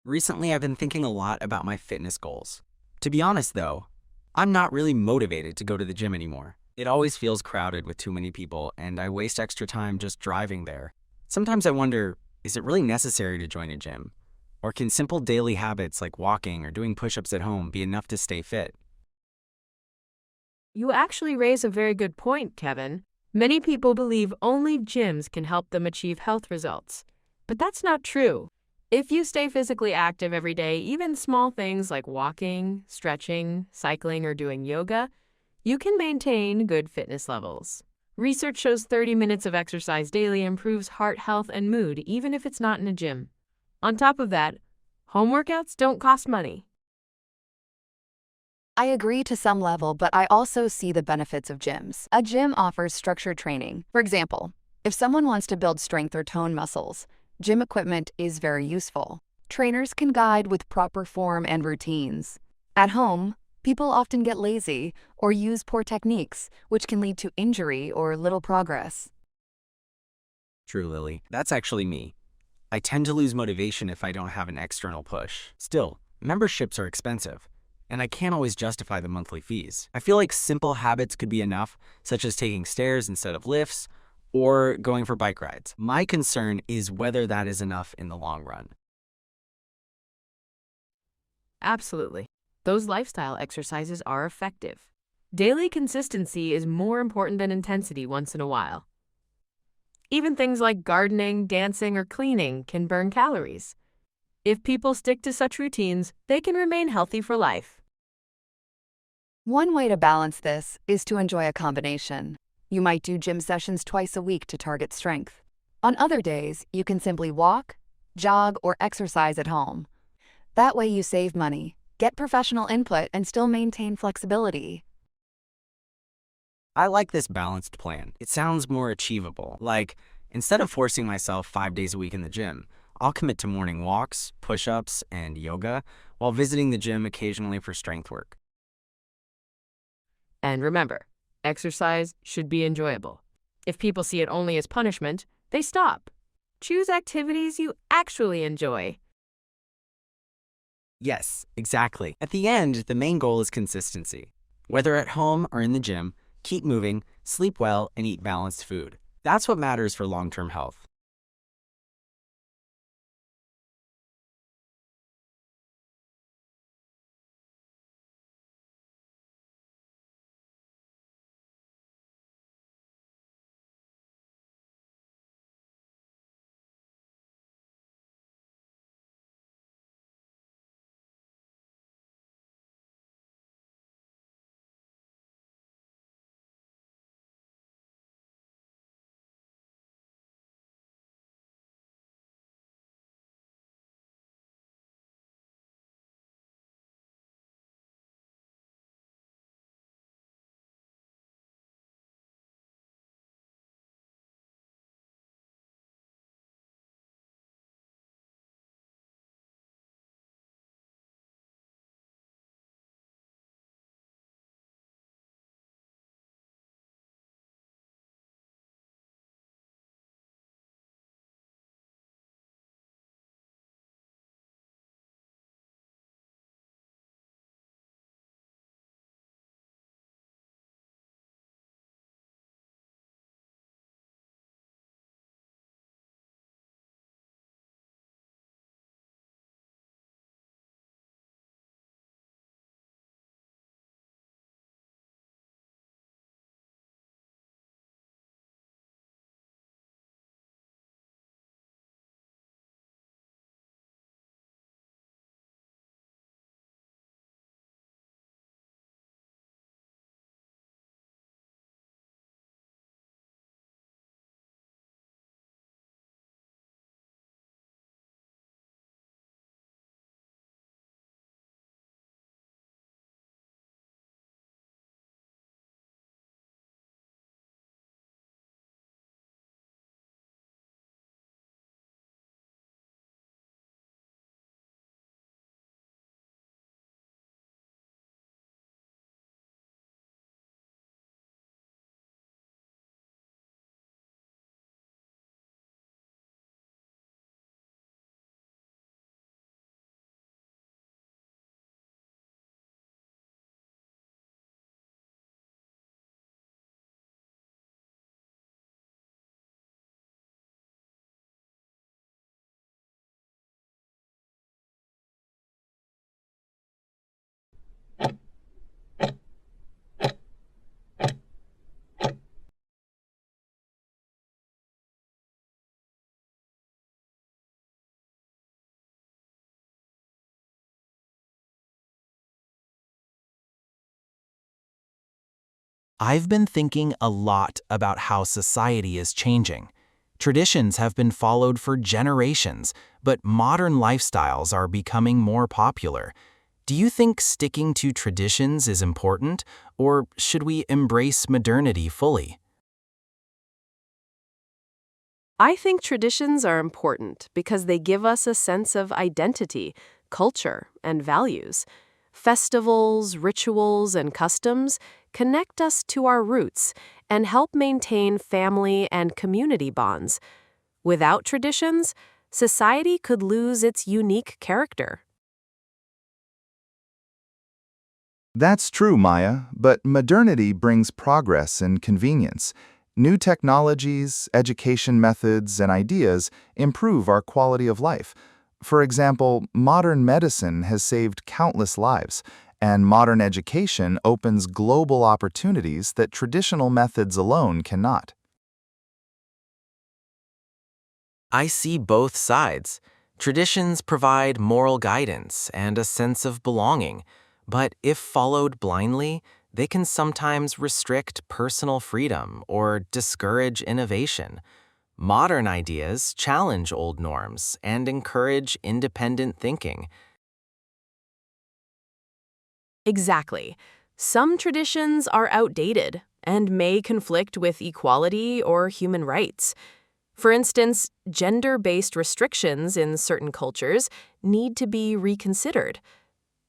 Recently, I've been thinking a lot about my fitness goals. To be honest, though, I'm not really motivated to go to the gym anymore. It always feels crowded with too many people, and I waste extra time just driving there. Sometimes I wonder, is it really necessary to join a gym? Or can simple daily habits like walking or doing push-ups at home be enough to stay fit? You actually raise a very good point, Kevin. Many people believe only gyms can help them achieve health results. But that's not true. If you stay physically active every day, even small things like walking, stretching, cycling, or doing yoga, you can maintain good fitness levels. Research shows 30 minutes of exercise daily improves heart health and mood, even if it's not in a gym. On top of that, home workouts don't cost money. I agree to some level, but I also see the benefits of gyms. A gym offers structured training. For example, if someone wants to build strength or tone muscles, gym equipment is very useful. Trainers can guide with proper form and routines. At home, people often get lazy or use poor techniques, which can lead to injury or little progress. True, Lily. That's actually me. I tend to lose motivation if I don't have an external push. Still, memberships are expensive, and I can't always justify the monthly fees. I feel like simple habits could be enough, such as taking stairs instead of lifts, or going for bike rides. My concern is whether that is enough in the long run. Absolutely. Those lifestyle exercises are effective. Daily consistency is more important than intensity once in a while. Even things like gardening, dancing, or cleaning can burn calories. If people stick to such routines, they can remain healthy for life. One way to balance this is to enjoy a combination. You might do gym sessions twice a week to target strength. On other days, you can simply walk, jog, or exercise at home. That way you save money, get professional input, and still maintain flexibility. I like this balanced plan. It sounds more achievable. Like, instead of forcing myself 5 days a week in the gym, I'll commit to morning walks, push-ups, and yoga while visiting the gym occasionally for strength work. And remember, exercise should be enjoyable. If people see it only as punishment, they stop. Choose activities you actually enjoy. Yes, exactly. At the end, the main goal is consistency. Whether at home or in the gym, keep moving, sleep well, and eat balanced food. That's what matters for long-term health. I've been thinking a lot about how society is changing. Traditions have been followed for generations, but modern lifestyles are becoming more popular. Do you think sticking to traditions is important, or should we embrace modernity fully? I think traditions are important because they give us a sense of identity, culture, and values. Festivals, rituals, and customs connect us to our roots and help maintain family and community bonds. Without traditions, society could lose its unique character. That's true, Maya, but modernity brings progress and convenience. New technologies, education methods, and ideas improve our quality of life. For example, modern medicine has saved countless lives, and modern education opens global opportunities that traditional methods alone cannot. I see both sides. Traditions provide moral guidance and a sense of belonging, but if followed blindly, they can sometimes restrict personal freedom or discourage innovation. Modern ideas challenge old norms and encourage independent thinking. Exactly. Some traditions are outdated and may conflict with equality or human rights. For instance, gender-based restrictions in certain cultures need to be reconsidered.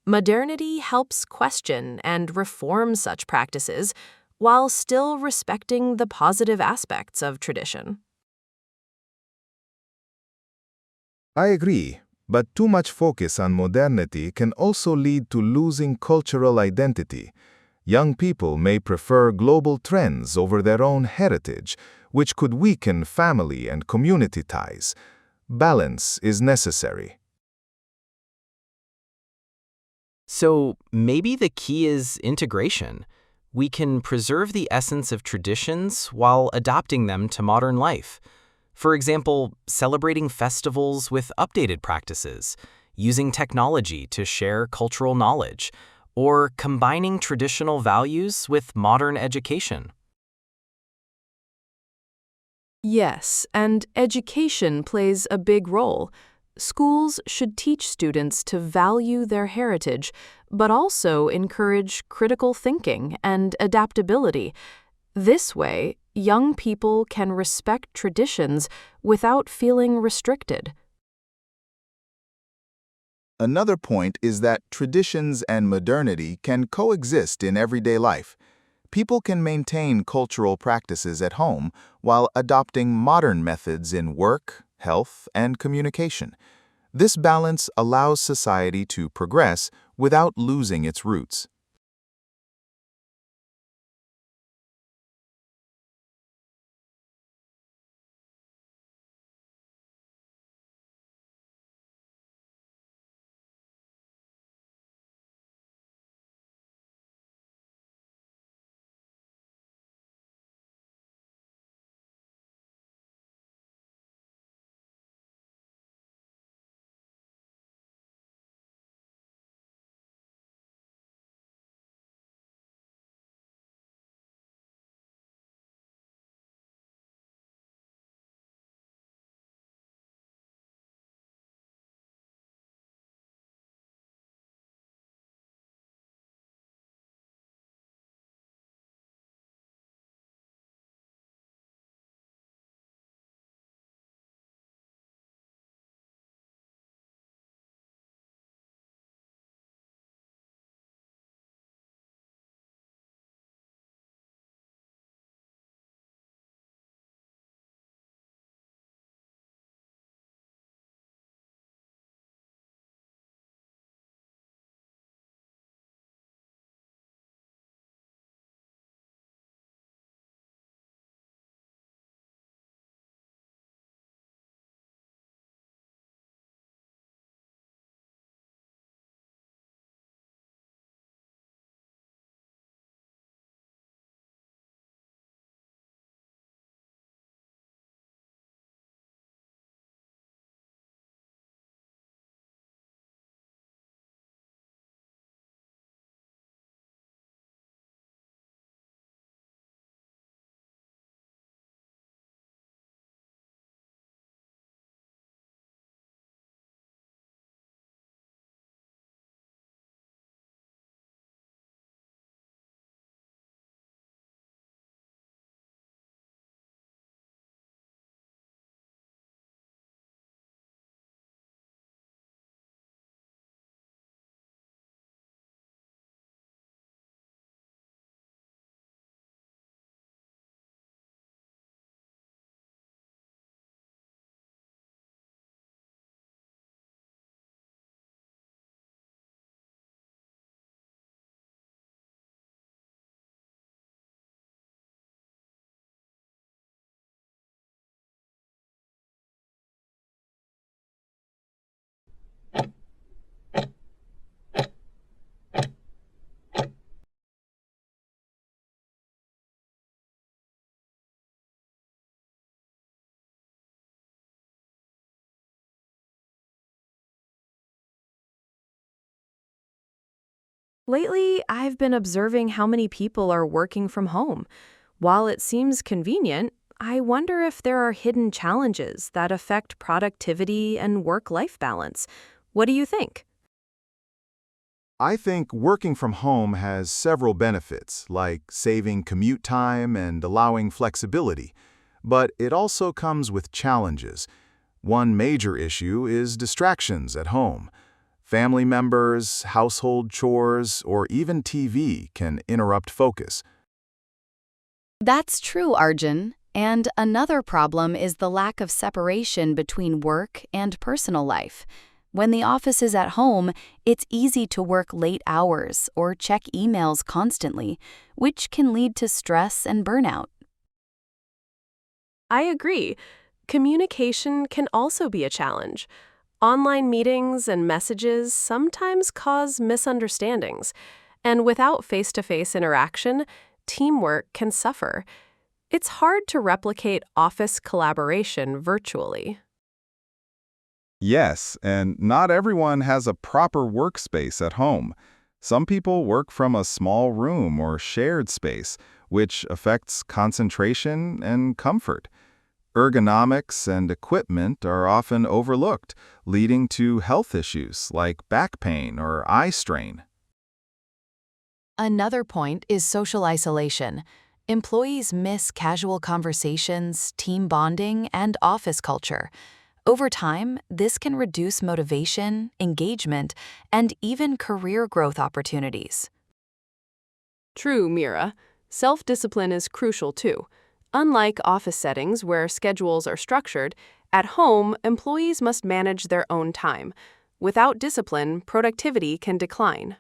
Modernity helps question and reform such practices while still respecting the positive aspects of tradition. I agree, but too much focus on modernity can also lead to losing cultural identity. Young people may prefer global trends over their own heritage, which could weaken family and community ties. Balance is necessary. So maybe the key is integration. We can preserve the essence of traditions while adapting them to modern life. For example, celebrating festivals with updated practices, using technology to share cultural knowledge, or combining traditional values with modern education. Yes, and education plays a big role. Schools should teach students to value their heritage, but also encourage critical thinking and adaptability. This way, young people can respect traditions without feeling restricted. Another point is that traditions and modernity can coexist in everyday life. People can maintain cultural practices at home while adopting modern methods in work, health, and communication. This balance allows society to progress without losing its roots. Lately, I've been observing how many people are working from home. While it seems convenient, I wonder if there are hidden challenges that affect productivity and work-life balance. What do you think? I think working from home has several benefits, like saving commute time and allowing flexibility. But it also comes with challenges. One major issue is distractions at home. Family members, household chores, or even TV can interrupt focus. That's true, Arjun. And another problem is the lack of separation between work and personal life. When the office is at home, it's easy to work late hours or check emails constantly, which can lead to stress and burnout. I agree. Communication can also be a challenge. Online meetings and messages sometimes cause misunderstandings, and without face-to-face interaction, teamwork can suffer. It's hard to replicate office collaboration virtually. Yes, and not everyone has a proper workspace at home. Some people work from a small room or shared space, which affects concentration and comfort. Ergonomics and equipment are often overlooked, leading to health issues like back pain or eye strain. Another point is social isolation. Employees miss casual conversations, team bonding, and office culture. Over time, this can reduce motivation, engagement, and even career growth opportunities. True, Mira. Self-discipline is crucial too. Unlike office settings where schedules are structured, at home, employees must manage their own time. Without discipline, productivity can decline.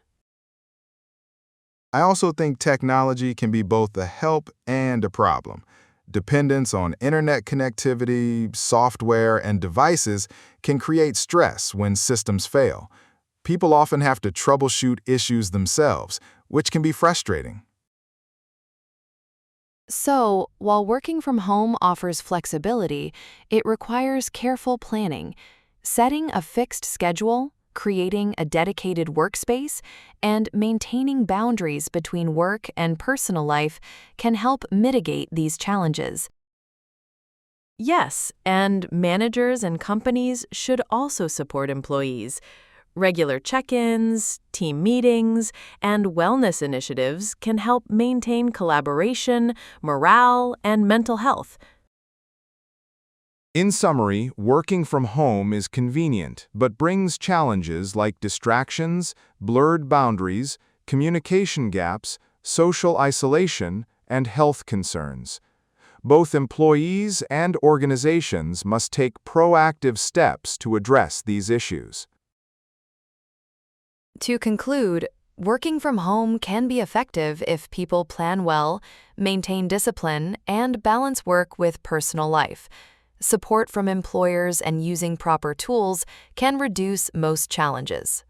I also think technology can be both a help and a problem. Dependence on internet connectivity, software, and devices can create stress when systems fail. People often have to troubleshoot issues themselves, which can be frustrating. So, while working from home offers flexibility, it requires careful planning. Setting a fixed schedule, creating a dedicated workspace, and maintaining boundaries between work and personal life can help mitigate these challenges. Yes, and managers and companies should also support employees. Regular check-ins, team meetings, and wellness initiatives can help maintain collaboration, morale, and mental health. In summary, working from home is convenient, but brings challenges like distractions, blurred boundaries, communication gaps, social isolation, and health concerns. Both employees and organizations must take proactive steps to address these issues. To conclude, working from home can be effective if people plan well, maintain discipline, and balance work with personal life. Support from employers and using proper tools can reduce most challenges.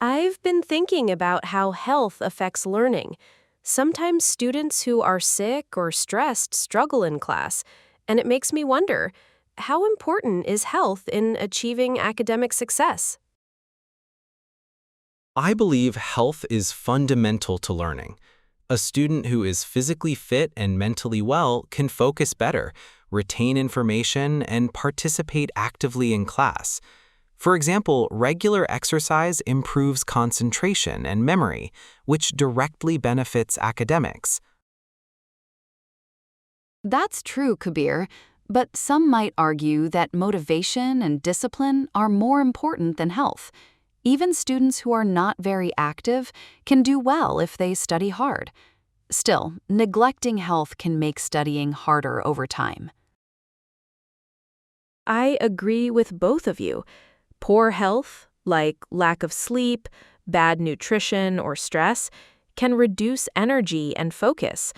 I've been thinking about how health affects learning. Sometimes students who are sick or stressed struggle in class, and it makes me wonder, how important is health in achieving academic success? I believe health is fundamental to learning. A student who is physically fit and mentally well can focus better, retain information, and participate actively in class. For example, regular exercise improves concentration and memory, which directly benefits academics. That's true, Kabir, but some might argue that motivation and discipline are more important than health. Even students who are not very active can do well if they study hard. Still, neglecting health can make studying harder over time. I agree with both of you. Poor health, like lack of sleep, bad nutrition, or stress, can reduce energy and focus.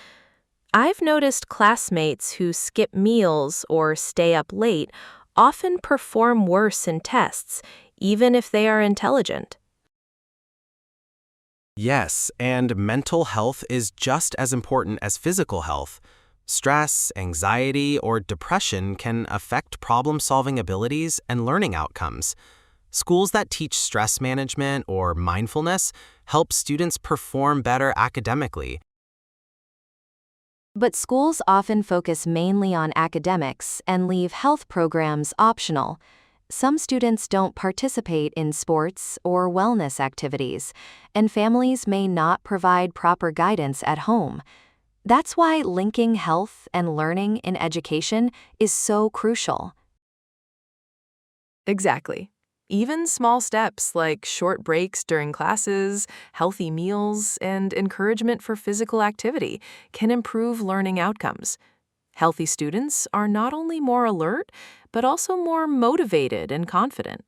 I've noticed classmates who skip meals or stay up late often perform worse in tests, even if they are intelligent. Yes, and mental health is just as important as physical health. Stress, anxiety, or depression can affect problem-solving abilities and learning outcomes. Schools that teach stress management or mindfulness help students perform better academically. But schools often focus mainly on academics and leave health programs optional. Some students don't participate in sports or wellness activities, and families may not provide proper guidance at home. That's why linking health and learning in education is so crucial. Exactly. Even small steps like short breaks during classes, healthy meals, and encouragement for physical activity can improve learning outcomes. Healthy students are not only more alert, but also more motivated and confident.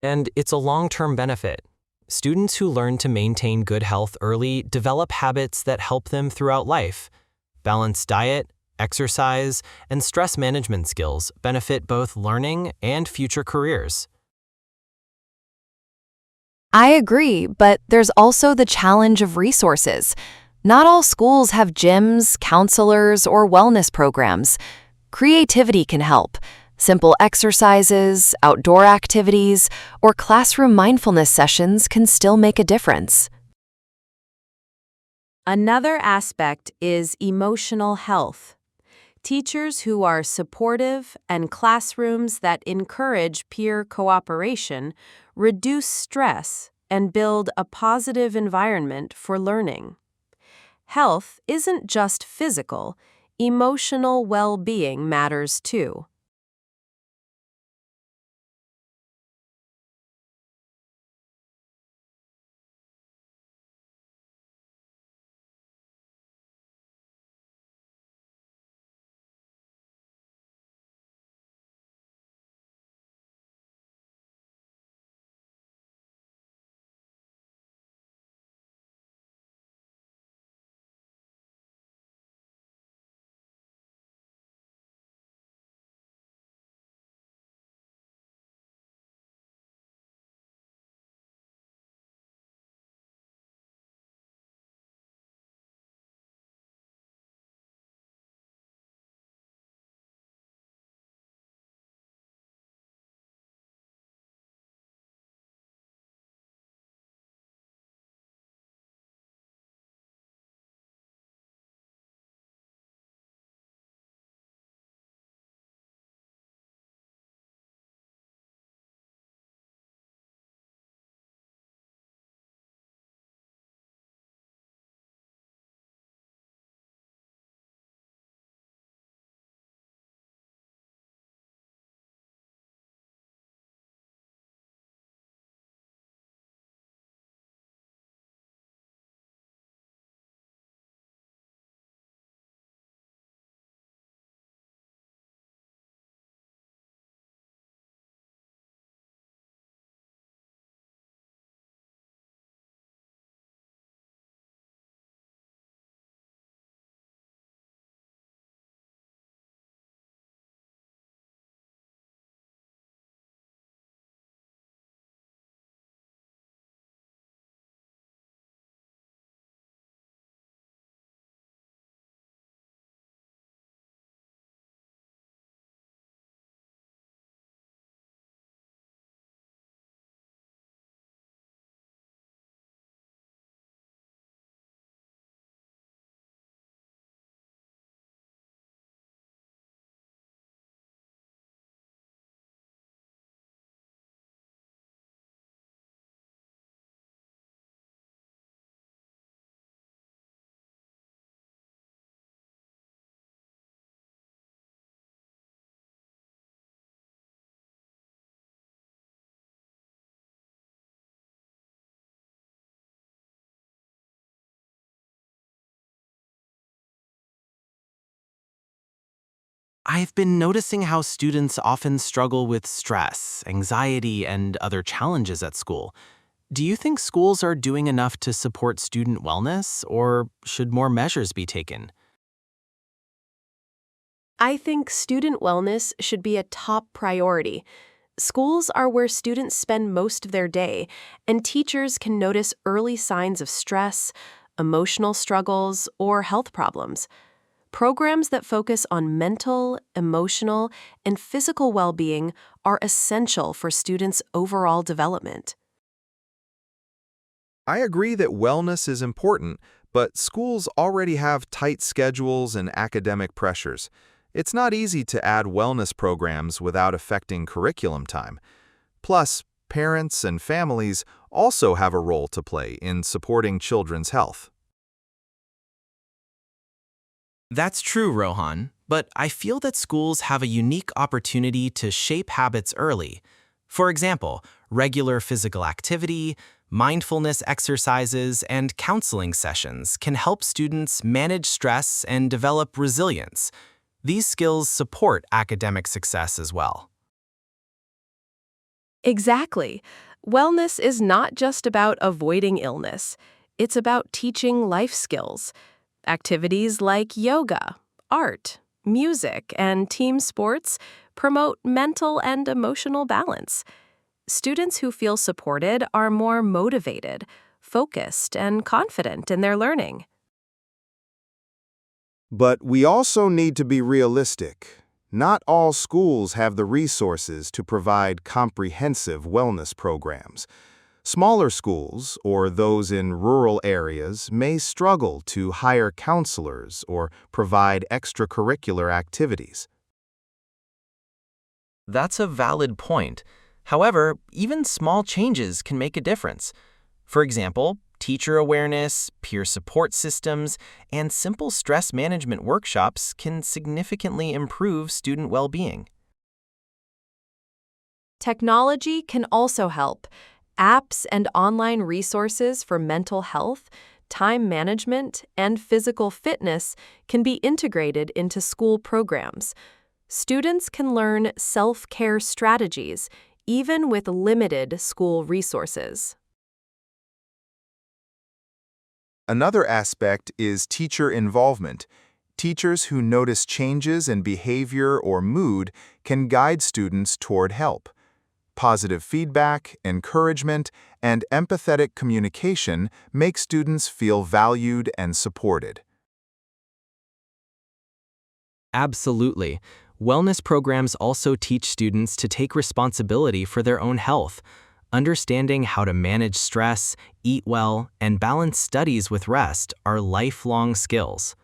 And it's a long-term benefit. Students who learn to maintain good health early develop habits that help them throughout life. Balanced diet, exercise, and stress management skills benefit both learning and future careers. I agree, but there's also the challenge of resources. Not all schools have gyms, counselors, or wellness programs. Creativity can help. Simple exercises, outdoor activities, or classroom mindfulness sessions can still make a difference. Another aspect is emotional health. Teachers who are supportive and classrooms that encourage peer cooperation reduce stress and build a positive environment for learning. Health isn't just physical, emotional well-being matters too. I've been noticing how students often struggle with stress, anxiety, and other challenges at school. Do you think schools are doing enough to support student wellness, or should more measures be taken? I think student wellness should be a top priority. Schools are where students spend most of their day, and teachers can notice early signs of stress, emotional struggles, or health problems. Programs that focus on mental, emotional, and physical well-being are essential for students' overall development. I agree that wellness is important, but schools already have tight schedules and academic pressures. It's not easy to add wellness programs without affecting curriculum time. Plus, parents and families also have a role to play in supporting children's health. That's true, Rohan, but I feel that schools have a unique opportunity to shape habits early. For example, regular physical activity, mindfulness exercises, and counseling sessions can help students manage stress and develop resilience. These skills support academic success as well. Exactly. Wellness is not just about avoiding illness. It's about teaching life skills. Activities like yoga, art, music, and team sports promote mental and emotional balance. Students who feel supported are more motivated, focused, and confident in their learning. But we also need to be realistic. Not all schools have the resources to provide comprehensive wellness programs. Smaller schools, or those in rural areas, may struggle to hire counselors or provide extracurricular activities. That's a valid point. However, even small changes can make a difference. For example, teacher awareness, peer support systems, and simple stress management workshops can significantly improve student well-being. Technology can also help. Apps and online resources for mental health, time management, and physical fitness can be integrated into school programs. Students can learn self-care strategies, even with limited school resources. Another aspect is teacher involvement. Teachers who notice changes in behavior or mood can guide students toward help. Positive feedback, encouragement, and empathetic communication make students feel valued and supported. Absolutely. Wellness programs also teach students to take responsibility for their own health. Understanding how to manage stress, eat well, and balance studies with rest are lifelong skills.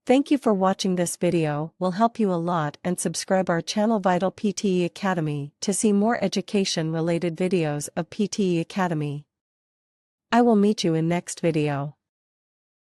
Thank you for watching this video, will help you a lot, and subscribe our channel Vital PTE Academy to see more education related videos of PTE Academy. I will meet you in next video.